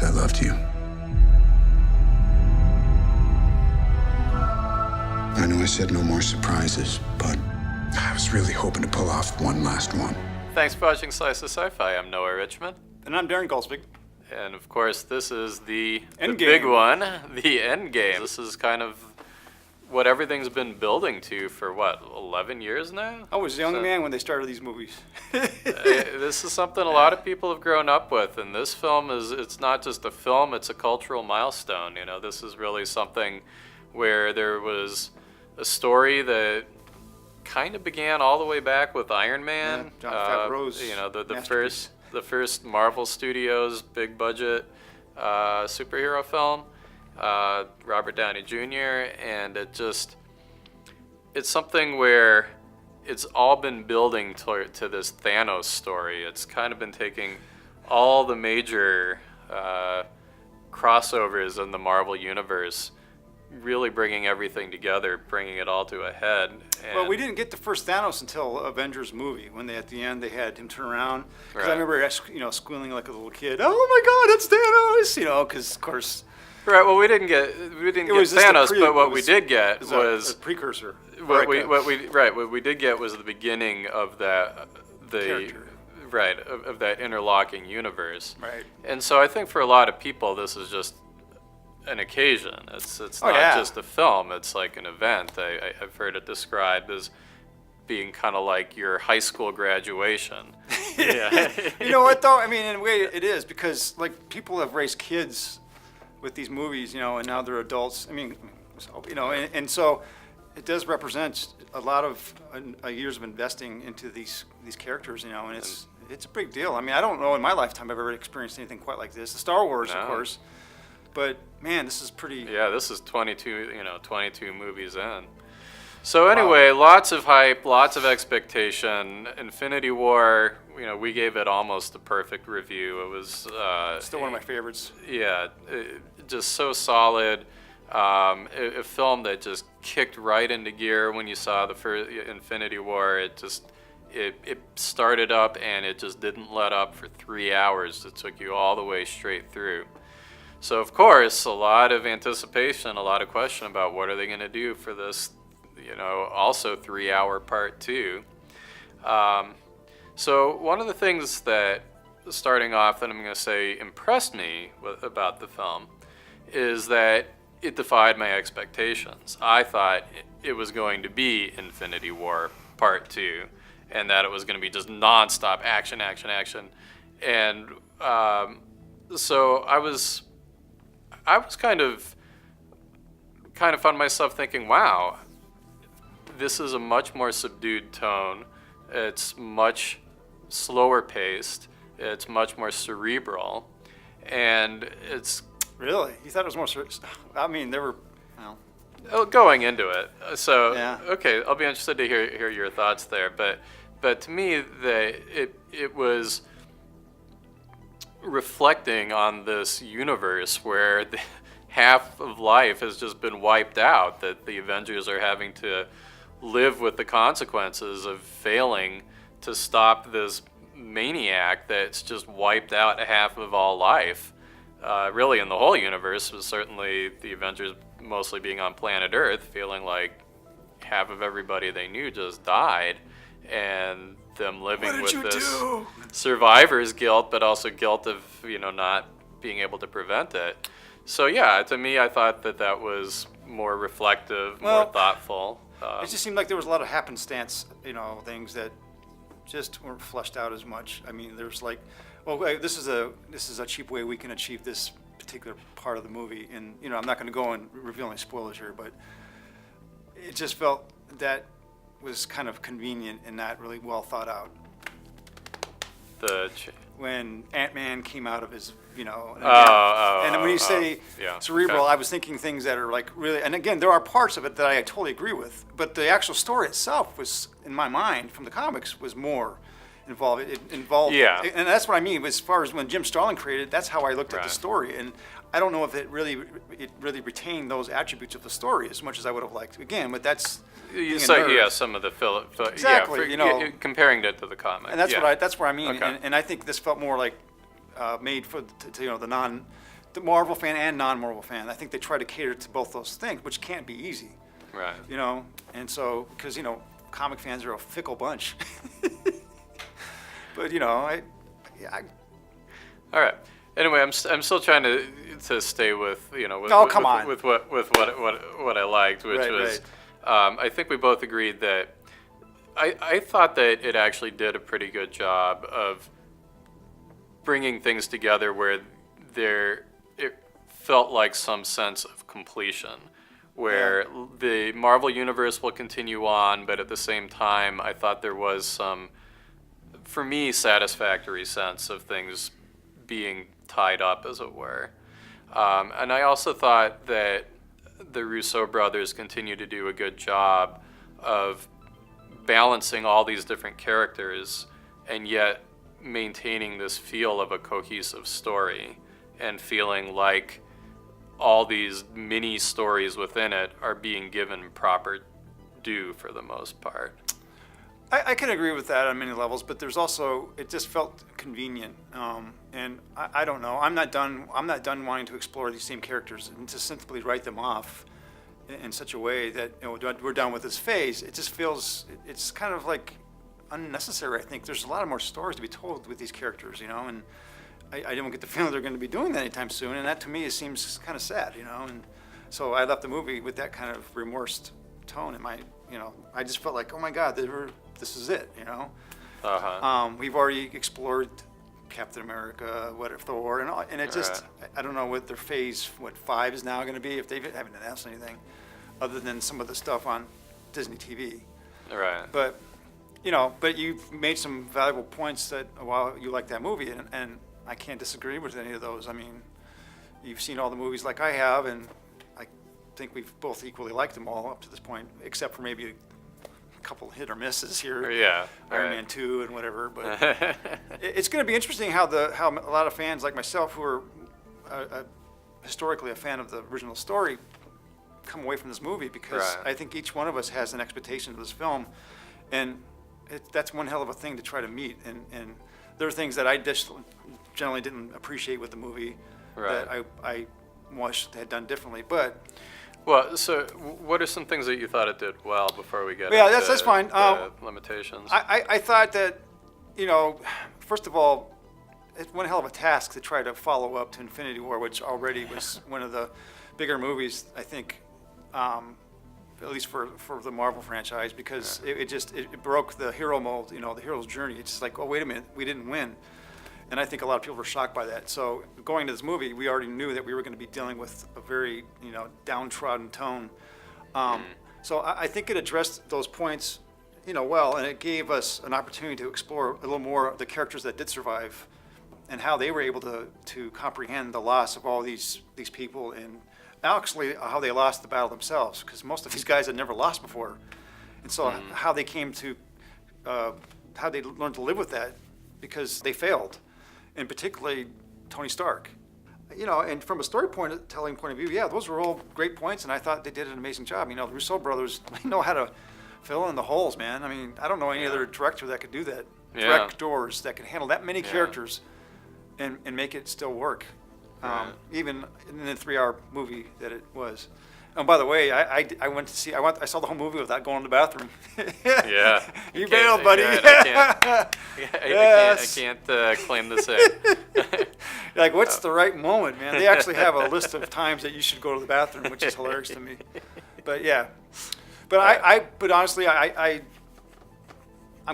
I loved you. I know I said no more surprises, but I was really hoping to pull off one last one. Thanks for watching Slice of Sci-Fi. I'm Noah Richmond. And I'm Daren Goldsbig. And of course, this is the Endgame. big one, the Endgame. This is kind of what everything's been building to for, 11 years now? I was a young man when they started these movies. This is something a lot of people have grown up with, and this film it's not just a film, it's a cultural milestone. You know, this is really something where there was a story that kind of began all the way back with Iron Man. Yeah, Jon Favreau's you know, the masterpiece. first Marvel Studios big budget superhero film. Robert Downey Jr. and it's something where it's all been building to this Thanos story. It's kind of been taking all the major crossovers in the Marvel universe, really bringing everything together, bringing it all to a head. And Well, we didn't get the first Thanos until Avengers movie, when at the end they had him turn around. Because I Right. remember, squealing like a little kid. Oh my God, it's Thanos! Because of course Right. Well, we didn't get was just a Thanos, pre- but what it we was- did get it was a precursor. what we did get was the beginning of the Character. right of that interlocking universe. Right. And so I think for a lot of people, this is just an occasion. It's Oh, not yeah. just a film. It's like an event. I've heard it described as being kind of like your high school graduation. Yeah. You know what though? I mean, in a way, it is, because like people have raised kids with these movies, and now they're adults. I mean, so, and so it does represent a lot of years of investing into these characters, and it's a big deal. I mean, I don't know in my lifetime I've ever experienced anything quite like this. The Star Wars, No. of course, but man, this is pretty. Yeah, this is 22 movies in. So anyway, lots of hype, lots of expectation. Infinity War, we gave it almost a perfect review. It was Still one of my favorites. yeah, just so solid. A film that just kicked right into gear when you saw the first Infinity War. It started up and it just didn't let up for 3 hours. It took you all the way straight through. So of course, a lot of anticipation, a lot of question about what are they going to do for this, also 3-hour part 2. So one of the things that, starting off, that I'm going to say impressed me about the film is that it defied my expectations. I thought it was going to be Infinity War Part 2, and that it was going to be just nonstop action, action, action. And so I was kind of found myself thinking, wow, this is a much more subdued tone. It's much slower paced. It's much more cerebral, and it's Really? You thought it was more serious? I mean, they were. Well, going into it. So Yeah. okay, I'll be interested to hear your thoughts there. But to me, it was reflecting on this universe where half of life has just been wiped out. That the Avengers are having to live with the consequences of failing to stop this maniac that's just wiped out half of all life. Really in the whole universe, was certainly the Avengers mostly being on planet Earth, feeling like half of everybody they knew just died, and them living with this survivor's guilt, but also guilt of not being able to prevent it. So yeah, to me, I thought that was more reflective, more thoughtful. It just seemed like there was a lot of happenstance, things that just weren't fleshed out as much. I mean, there's like, this is a cheap way we can achieve this particular part of the movie, and I'm not going to go and reveal any spoilers here, but it just felt that was kind of convenient and not really well thought out. When Ant-Man came out of his, and when you say cerebral, okay. I was thinking things that are like really, and again, there are parts of it that I totally agree with, but the actual story itself was, in my mind, from the comics, was more involved. It involved, Yeah. and that's what I mean. As far as when Jim Starlin created, that's how I looked at the Right. story, and I don't know if it really retained those attributes of the story as much as I would have liked. Again, but that's being a nerd. Some of the Exactly, comparing it to the comic. And that's yeah. that's where I mean. Okay. And I think this felt more like made for the the Marvel fan and non-Marvel fan. I think they try to cater to both those things, which can't be easy. Right. You know, and so because comic fans are a fickle bunch. But All right. Anyway, I'm still trying to stay with with, Oh, come on. with what I liked, which Right, was I think we both agreed that I thought that it actually did a pretty good job of bringing things together where it felt like some sense of completion, where the Marvel universe will continue on, but at the same time, I thought there was some, for me, satisfactory sense of things being tied up, as it were. And I also thought that the Russo brothers continue to do a good job of balancing all these different characters and yet maintaining this feel of a cohesive story and feeling like all these mini stories within it are being given proper due for the most part. I can agree with that on many levels, but there's also, it just felt convenient, and I don't know. I'm not done wanting to explore these same characters and to simply write them off in such a way that we're done with this phase. It just feels, it's kind of like unnecessary. I think there's a lot more stories to be told with these characters, and I don't get the feeling they're going to be doing that anytime soon, and that to me seems kind of sad, and so I left the movie with that kind of remorsed tone in my, I just felt like, oh my God, this is it, We've already explored Captain America, what if Thor, and it just, I don't know what their phase, 5 is now going to be, if they haven't announced anything, other than some of the stuff on Disney TV. Right. But, but you've made some valuable points that, while you like that movie, and I can't disagree with any of those. I mean, you've seen all the movies like I have, and I think we've both equally liked them all up to this point, except for maybe a couple hit or misses here. Yeah. Iron Man 2 and whatever. But it's going to be interesting how a lot of fans like myself, who are historically a fan of the original story, come away from this movie, because I think each one of us has an expectation of this film, and that's one hell of a thing to try to meet. And there are things that I just generally didn't appreciate with the movie that I wish they had done differently. But well, so what are some things that you thought it did well before we get yeah, into that's fine. The limitations? I thought that, first of all, it's one hell of a task to try to follow up to Infinity War, which already was one of the bigger movies, I think, at least for the Marvel franchise, because it broke the hero mold, the hero's journey. It's just like, oh, wait a minute, we didn't win. And I think a lot of people were shocked by that. So going to this movie, we already knew that we were going to be dealing with a very, downtrodden tone. So I think it addressed those points, well, and it gave us an opportunity to explore a little more of the characters that did survive and how they were able to comprehend the loss of all these people, and actually how they lost the battle themselves, because most of these guys had never lost before. And so how they came to, how they learned to live with that, because they failed. And particularly Tony Stark. And from a storytelling point of view, yeah, those were all great points, and I thought they did an amazing job. The Russo brothers, they know how to fill in the holes, man. I mean, I don't know any other director that could do that. Yeah. Directors that could handle that many characters and make it still work, even in the 3-hour movie that it was. And by the way, I went to see, I saw the whole movie without going to the bathroom. Yeah. You bailed, buddy. I can't claim the same. Like, what's the right moment, man? They actually have a list of times that you should go to the bathroom, which is hilarious to me. But yeah. But but honestly, I'm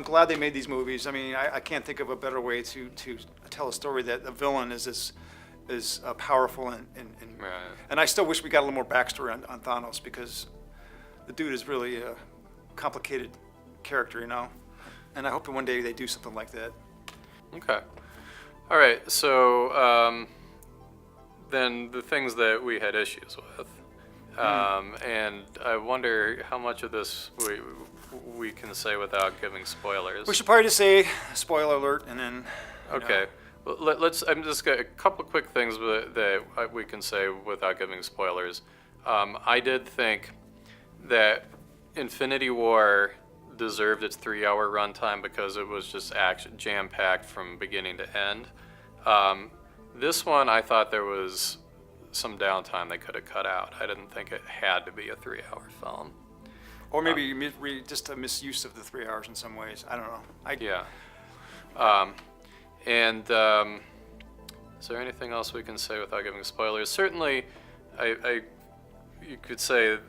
glad they made these movies. I mean, I can't think of a better way to tell a story that a villain is powerful and I still wish we got a little more backstory on Thanos, because the dude is really a complicated character, and I hope that one day they do something like that. Okay. All right. So then the things that we had issues with, and I wonder how much of this we can say without giving spoilers. We should probably just say spoiler alert, and then. Okay. Well, let's. I'm just got a couple quick things that we can say without giving spoilers. I did think that Infinity War deserved its 3-hour runtime because it was just action jam-packed from beginning to end. This one, I thought there was some downtime they could have cut out. I didn't think it had to be a 3-hour film. Or maybe just a misuse of the 3 hours in some ways. I don't know. Yeah. Is there anything else we can say without giving spoilers? Certainly, you could say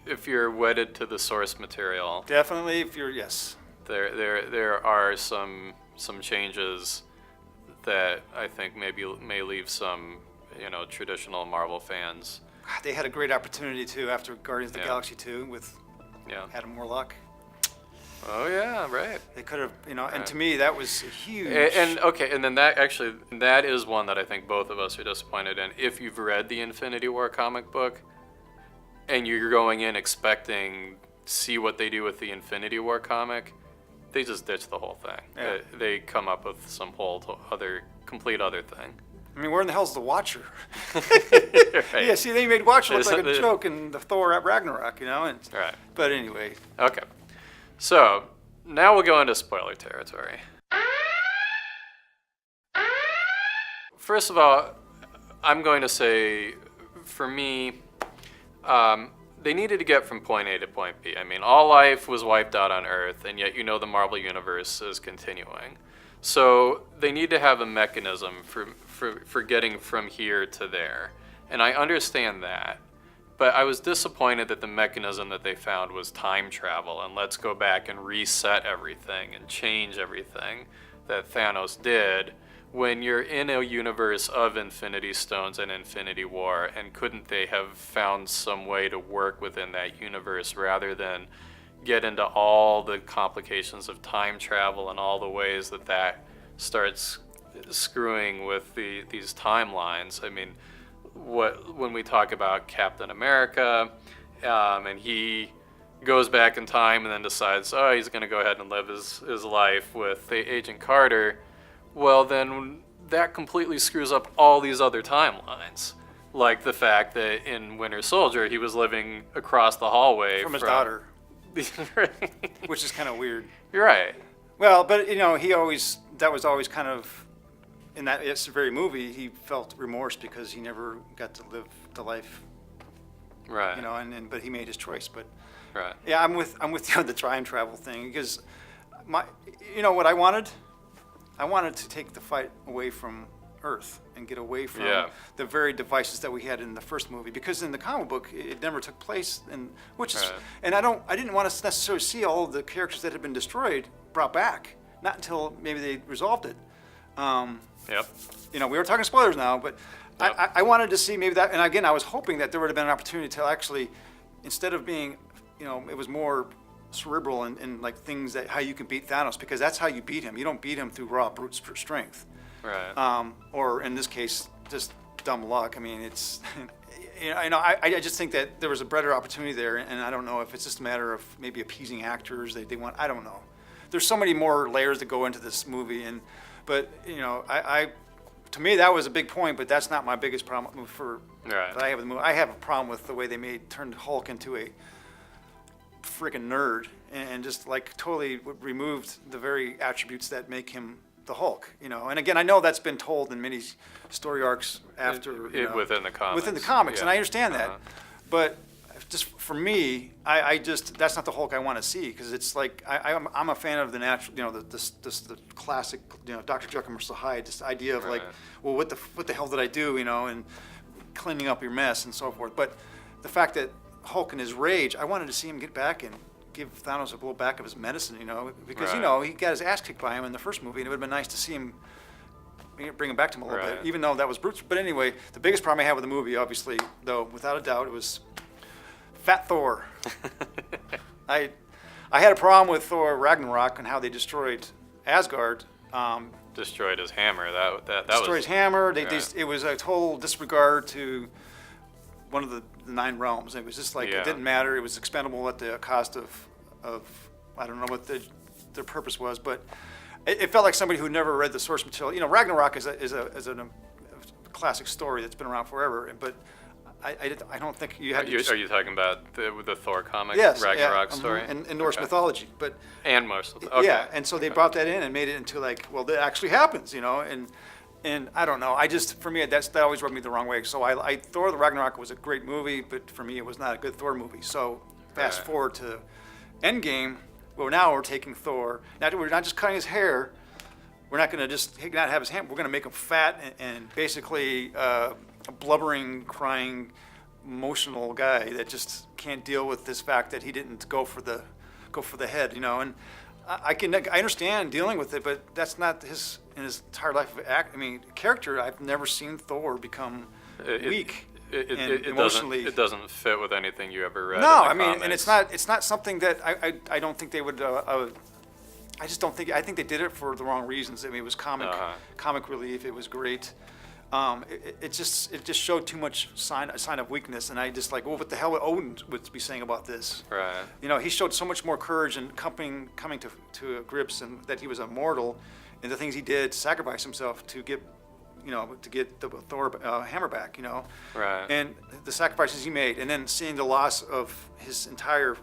if you're wedded to the source material. Definitely, if you're yes. There are some changes that I think may leave some traditional Marvel fans. They had a great opportunity too after Guardians of the Galaxy 2 with Adam Warlock. Oh yeah, right. They could have, and to me that was huge. And then that is one that I think both of us are disappointed in. If you've read the Infinity War comic book, and you're going in expecting to see what they do with the Infinity War comic, they just ditch the whole thing. Yeah. They come up with some complete other thing. I mean, where in the hell's the Watcher? Right. Yeah, see, they made Watcher look like a joke in the Thor at Ragnarok, And, right. But anyway. Okay. So, now we'll go into spoiler territory. First of all, I'm going to say, for me, they needed to get from point A to point B. I mean, all life was wiped out on Earth, and yet the Marvel Universe is continuing. So they need to have a mechanism for getting from here to there. And I understand that. But I was disappointed that the mechanism that they found was time travel and let's go back and reset everything and change everything that Thanos did when you're in a universe of Infinity Stones and Infinity War, and couldn't they have found some way to work within that universe rather than get into all the complications of time travel and all the ways that starts screwing with these timelines? I mean, when we talk about Captain America, and he goes back in time and then decides, he's going to go ahead and live his life with Agent Carter, well, then that completely screws up all these other timelines. Like the fact that in Winter Soldier, he was living across the hallway from his daughter. Which is kind of weird. You're right. Well, but that was always kind of, in that very movie, he felt remorse because he never got to live the life. Right. But he made his choice. But right. Yeah, I'm with you on the time travel thing, because what I wanted? I wanted to take the fight away from Earth and get away from the very devices that we had in the first movie, because in the comic book it never took place, and I didn't want to necessarily see all of the characters that had been destroyed brought back, not until maybe they resolved it. Yep. We were talking spoilers now, but Yep. I wanted to see maybe that, and again I was hoping that there would have been an opportunity to actually, instead of being, it was more cerebral and like things that how you can beat Thanos, because that's how you beat him. You don't beat him through raw brute strength. Right. Or in this case, just dumb luck. I mean, it's, I just think that there was a better opportunity there, and I don't know if it's just a matter of maybe appeasing actors. They want, I don't know. There's so many more layers that go into this movie, but to me that was a big point, but that's not my biggest problem that I have with the movie. I have a problem with the way they turned Hulk into a freaking nerd and just like totally removed the very attributes that make him the Hulk, And again, I know that's been told in many story arcs after within the comics. Within the comics, yeah. and I understand that, but just for me, I just that's not the Hulk I want to see, because it's like I'm a fan of the natural, the classic, Dr. Jekyll and Mr. Hyde, this idea of like, well, what the hell did I do, and cleaning up your mess and so forth. But the fact that Hulk in his rage, I wanted to see him get back and give Thanos a blow back of his medicine, because he got his ass kicked by him in the first movie, and it would have been nice to see him bring him back to him a little bit, even though that was brute. But anyway, the biggest problem I have with the movie, obviously, though, without a doubt, it was Fat Thor. I had a problem with Thor Ragnarok and how they destroyed Asgard. Destroyed his hammer. That destroyed his hammer. Right. It was a total disregard to one of the 9 realms. It was just like it didn't matter. It was expendable at the cost of I don't know what their purpose was, but it felt like somebody who never read the source material. Ragnarok is a classic story that's been around forever, but I don't think you had. Are you talking about the Thor comic? Yes, Ragnarok story? And Norse mythology, but and most of okay. Yeah, and so they brought that in and made it into like, well, that actually happens, and And I don't know. For me, that always rubbed me the wrong way. So Thor: The Ragnarok was a great movie, but for me, it was not a good Thor movie. So fast Right. forward to Endgame. Well, now we're taking Thor. Now we're not just cutting his hair. We're not going to just not have his hand. We're going to make him fat and basically a blubbering, crying, emotional guy that just can't deal with this fact that he didn't go for the head, you know. And I understand dealing with it, but that's not his entire life of character. I've never seen Thor become weak and emotionally. It doesn't fit with anything you ever read. No, in the and comics. it's not something that I don't think they would. I just don't think. I think they did it for the wrong reasons. I mean, it was comic relief. It was great. It just showed too much sign of weakness, and I just like, well, what the hell would Odin would be saying about this? Right. You know, he showed so much more courage and coming to grips and that he was immortal, and the things he did to sacrifice himself to get the Thor hammer back. You know. Right. And the sacrifices he made, and then seeing the loss of his entire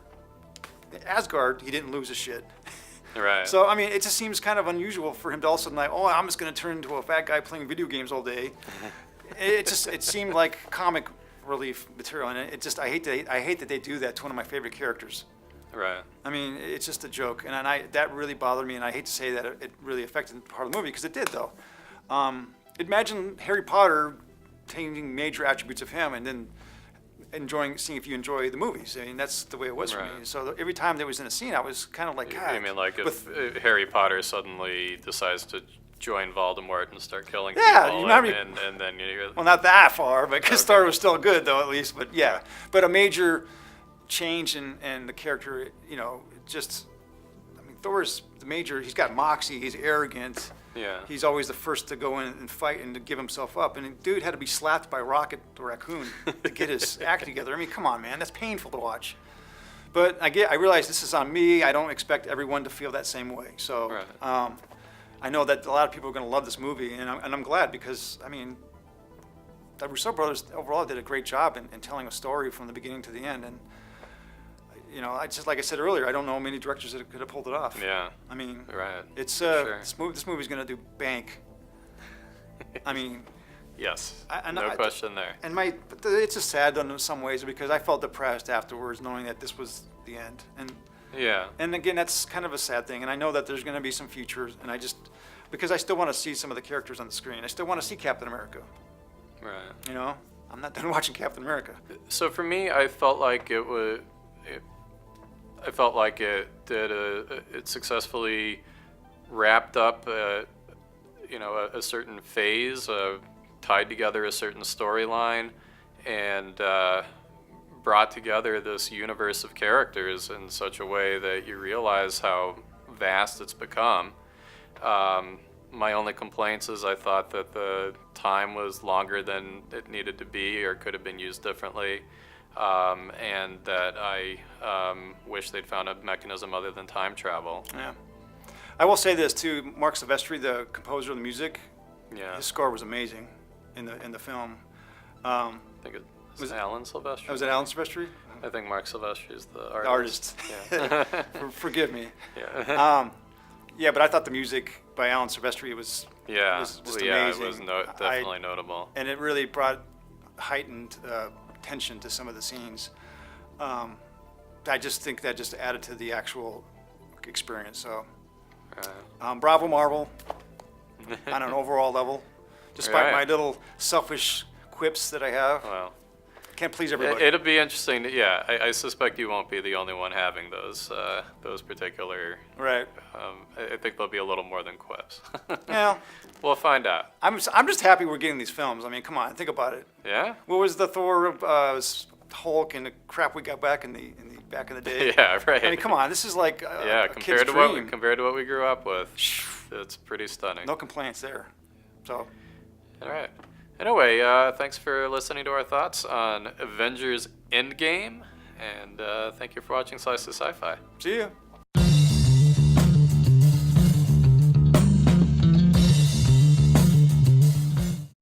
Asgard, he didn't lose a shit. Right. So, I mean, it just seems kind of unusual for him to all of a sudden, like, oh, I'm just going to turn into a fat guy playing video games all day. It seemed like comic relief material, and I hate that they do that to one of my favorite characters. Right. I mean, it's just a joke, and that really bothered me, and I hate to say that it really affected part of the movie, because it did, though. Imagine Harry Potter taking major attributes of him and then seeing if you enjoy the movies. I mean, that's the way it was for me. So every time there was in a scene, I was kind of like, God. You mean like if Harry Potter suddenly decides to join Voldemort and start killing people, and then well, not that far, but because Thor was still good, though, at least. But yeah, but a major change in the character, you know, Thor's the major. He's got moxie. He's arrogant. Yeah. He's always the first to go in and fight and to give himself up. And the dude had to be slapped by Rocket the Raccoon to get his act together. I mean, come on, man. That's painful to watch. But I realize this is on me. I don't expect everyone to feel that same way. So Right. I know that a lot of people are going to love this movie, and I'm glad because, I mean, the Russo brothers overall did a great job in telling a story from the beginning to the end. And, you know, like I said earlier, I don't know many directors that could have pulled it off. Yeah. I mean, Right. it's Sure. this movie's going to do bank. I mean, Yes. no No question there. and it's just sad in some ways because I felt depressed afterwards knowing that this was the end. Yeah. And again, that's kind of a sad thing. And I know that there's going to be some futures, and because I still want to see some of the characters on the screen. I still want to see Captain America. Right. You know, I'm not done watching Captain America. So for me, I felt like it successfully wrapped up, a certain phase, tied together a certain storyline, and brought together this universe of characters in such a way that you realize how vast it's become. My only complaints is I thought that the time was longer than it needed to be or could have been used differently. And that I wish they'd found a mechanism other than time travel. Yeah. I will say this too. Mark Silvestri, the composer of the music, Yeah. his score was amazing in the film. I think it was Was it- Alan Silvestri. Was it Alan Silvestri? I think Mark Silvestri is the The artist. artist. Yeah. Forgive me. Yeah. Yeah, but I thought the music by Alan Silvestri was Yeah. was just Yeah, amazing. it was definitely notable. And it really brought heightened tension to some of the scenes. I just think that just added to the actual experience. So, bravo, Marvel, on an overall level. Despite Right. my little selfish quips that I have, Well, can't please everybody. it'll be interesting. Yeah, I suspect you won't be the only one having those particular. Right. I think there'll be a little more than quips. Yeah. We'll find out. I'm just happy we're getting these films. I mean, come on, think about it. Yeah. What was the Thor, Hulk, and the crap we got back in the day? Yeah. Right. I mean, come on, this is like Yeah, a kid's dream. compared to what we grew up with, it's pretty stunning. No complaints there. So, All right. Anyway, thanks for listening to our thoughts on Avengers Endgame, and thank you for watching Slice of SciFi. see ya.